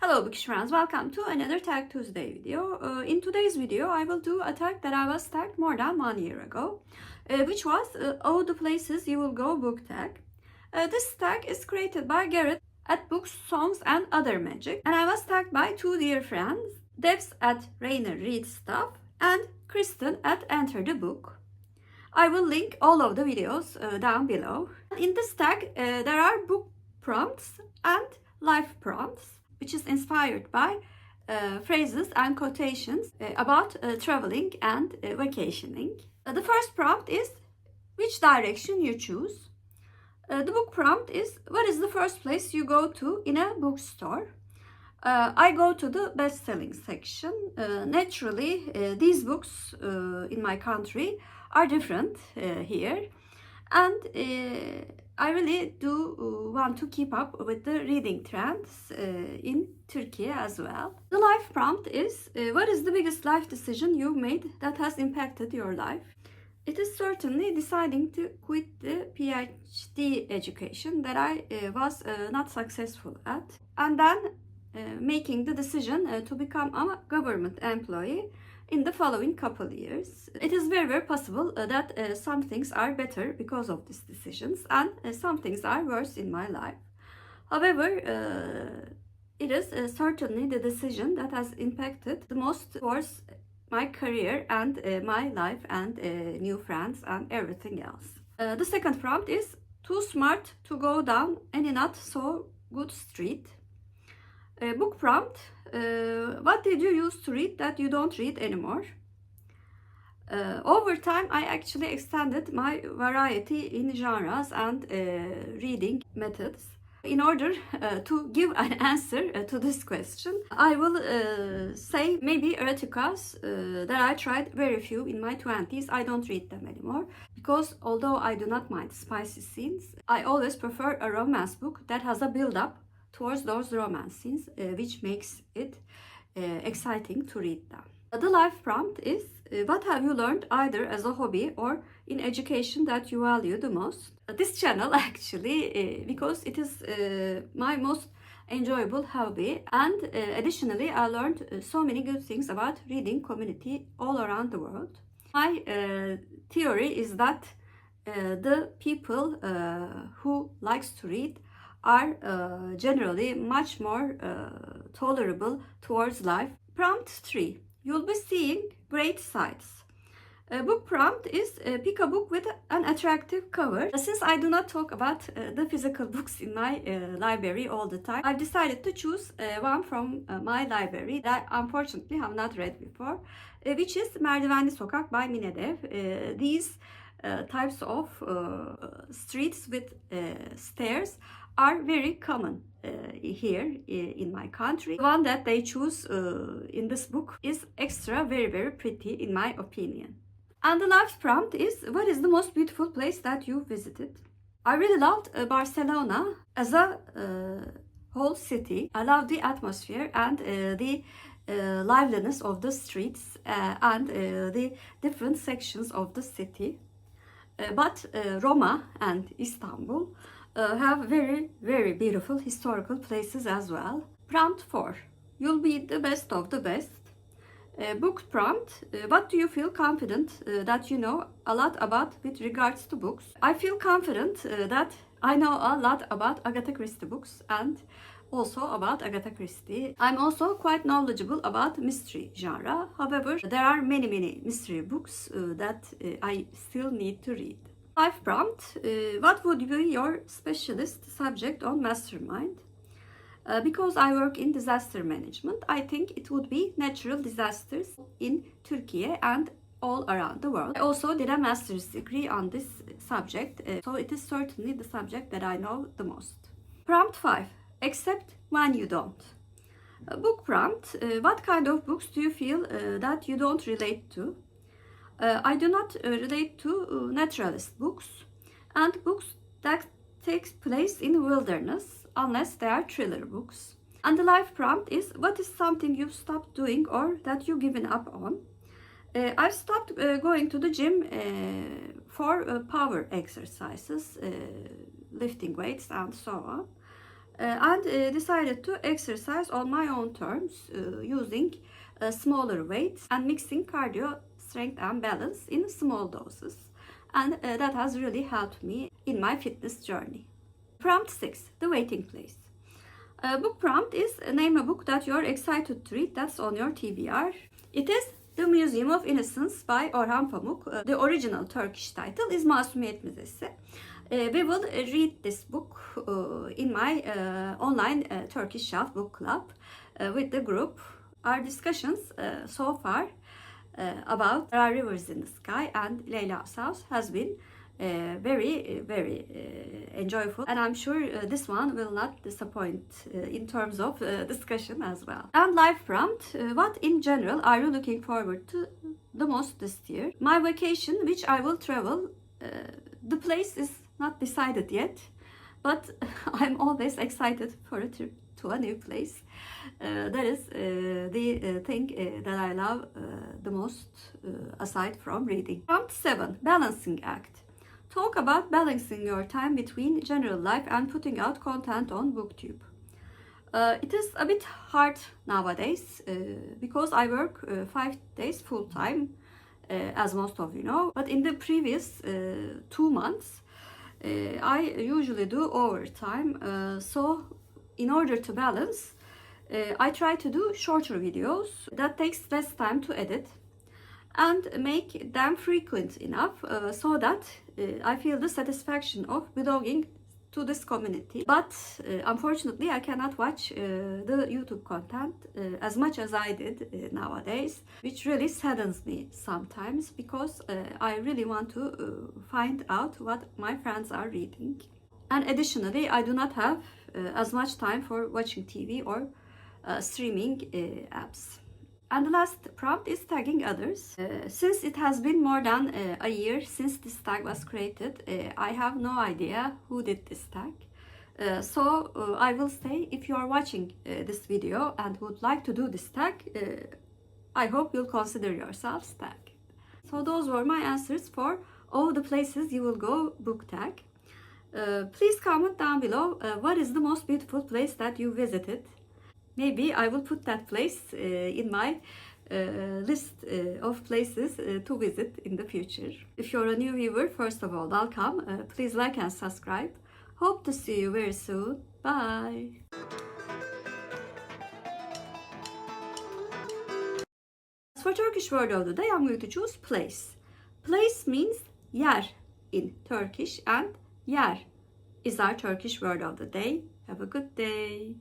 Hello Bookish friends, welcome to another Tag Tuesday video. In today's video, I will do a tag that I was tagged more than 1 year ago, which was all the places you will go book tag. This tag is created by Gareth at Books, Songs and Other Magic, and I was tagged by two dear friends, Debs at Rainer Reads Stuff and Kristen at Enter the Book. I will link all of the videos down below. In this tag, there are book prompts and life prompts, which is inspired by phrases and quotations about traveling and vacationing. The first prompt is which direction you choose. The book prompt is what is the first place you go to in a bookstore. I go to the best-selling section. Naturally, these books in my country are different here, and I really do want to keep up with the reading trends in Turkey as well. The life prompt is what is the biggest life decision you made that has impacted your life? It is certainly deciding to quit the PhD education that I was not successful at, and then making the decision to become a government employee in the following couple years. It is very possible that some things are better because of these decisions and some things are worse in my life. However, it is certainly the decision that has impacted the most towards my career and my life and new friends and everything else. The second prompt is too smart to go down any not so good street. Book prompt, what did you used to read that you don't read anymore? Over time, I actually extended my variety in genres and reading methods. In order to give an answer to this question, I will say maybe eroticas that I tried very few in my 20s. I don't read them anymore because although I do not mind spicy scenes, I always prefer a romance book that has a build-up towards those romance scenes, which makes it exciting to read them. The life prompt is what have you learned either as a hobby or in education that you value the most? This channel actually, because it is my most enjoyable hobby, and additionally I learned so many good things about reading community all around the world. My theory is that the people who likes to read are generally much more tolerable towards life. Prompt 3. You'll be seeing great sights. Book prompt is pick a book with an attractive cover. Since I do not talk about the physical books in my library all the time, I've decided to choose one from my library that I unfortunately have not read before, which is Merdivenli Sokak by Dev. These types of streets with stairs are very common here in my country. The one that they choose in this book is extra very pretty in my opinion. And the life prompt is what is the most beautiful place that you visited? I really loved Barcelona as a whole city. I love the atmosphere and the liveliness of the streets and the different sections of the city. But Roma and Istanbul have very beautiful historical places as well. Prompt 4. You'll be the best of the best. Book prompt. What do you feel confident that you know a lot about with regards to books? I feel confident that I know a lot about Agatha Christie books and also about Agatha Christie. I'm also quite knowledgeable about mystery genre. However, there are many mystery books that I still need to read. Life prompt, what would be your specialist subject on Mastermind? Because I work in disaster management, I think it would be natural disasters in Turkey and all around the world. I also did a master's degree on this subject, so it is certainly the subject that I know the most. Prompt 5, except when you don't. Book prompt, what kind of books do you feel that you don't relate to? I do not relate to naturalist books and books that takes place in the wilderness unless they are thriller books. And the life prompt is what is something you've stopped doing or that you've given up on? I've stopped going to the gym for power exercises, lifting weights and so on. and decided to exercise on my own terms using smaller weights and mixing cardio, strength and balance in small doses. And that has really helped me in my fitness journey. Prompt 6. The waiting place. Book prompt is name a book that you're excited to read that's on your TBR. It is The Museum of Innocence by Orhan Pamuk. The original Turkish title is Masumiyet Müzesi. We will read this book in my online Turkish Shelf Book Club with the group. Our discussions so far about There Are Rivers in the Sky and Leyla's House has been very enjoyable, and I'm sure this one will not disappoint in terms of discussion as well. And life prompt, what in general are you looking forward to the most this year? My vacation, which I will travel, the place is not decided yet, but I'm always excited for a trip to a new place. That is the thing that I love the most aside from reading. Prompt 7. Balancing act. Talk about balancing your time between general life and putting out content on BookTube. It is a bit hard nowadays because I work 5 days full time, as most of you know. But in the previous 2 months, I usually do overtime. So in order to balance, I try to do shorter videos that takes less time to edit and make them frequent enough so that I feel the satisfaction of belonging to this community. But unfortunately, I cannot watch the YouTube content as much as I did nowadays, which really saddens me sometimes because I really want to find out what my friends are reading. And additionally, I do not have as much time for watching TV or streaming apps. And the last prompt is tagging others. Since it has been more than a year since this tag was created, I have no idea who did this tag. So I will say, if you are watching this video and would like to do this tag, I hope you'll consider yourselves tagged. So those were my answers for all the places you will go book tag. Please comment down below what is the most beautiful place that you visited. Maybe I will put that place in my list of places to visit in the future. If you're a new viewer, first of all, welcome. Please like and subscribe. Hope to see you very soon. Bye. For Turkish word of the day, I'm going to choose place. Place means yer in Turkish, and yer is our Turkish word of the day. Have a good day.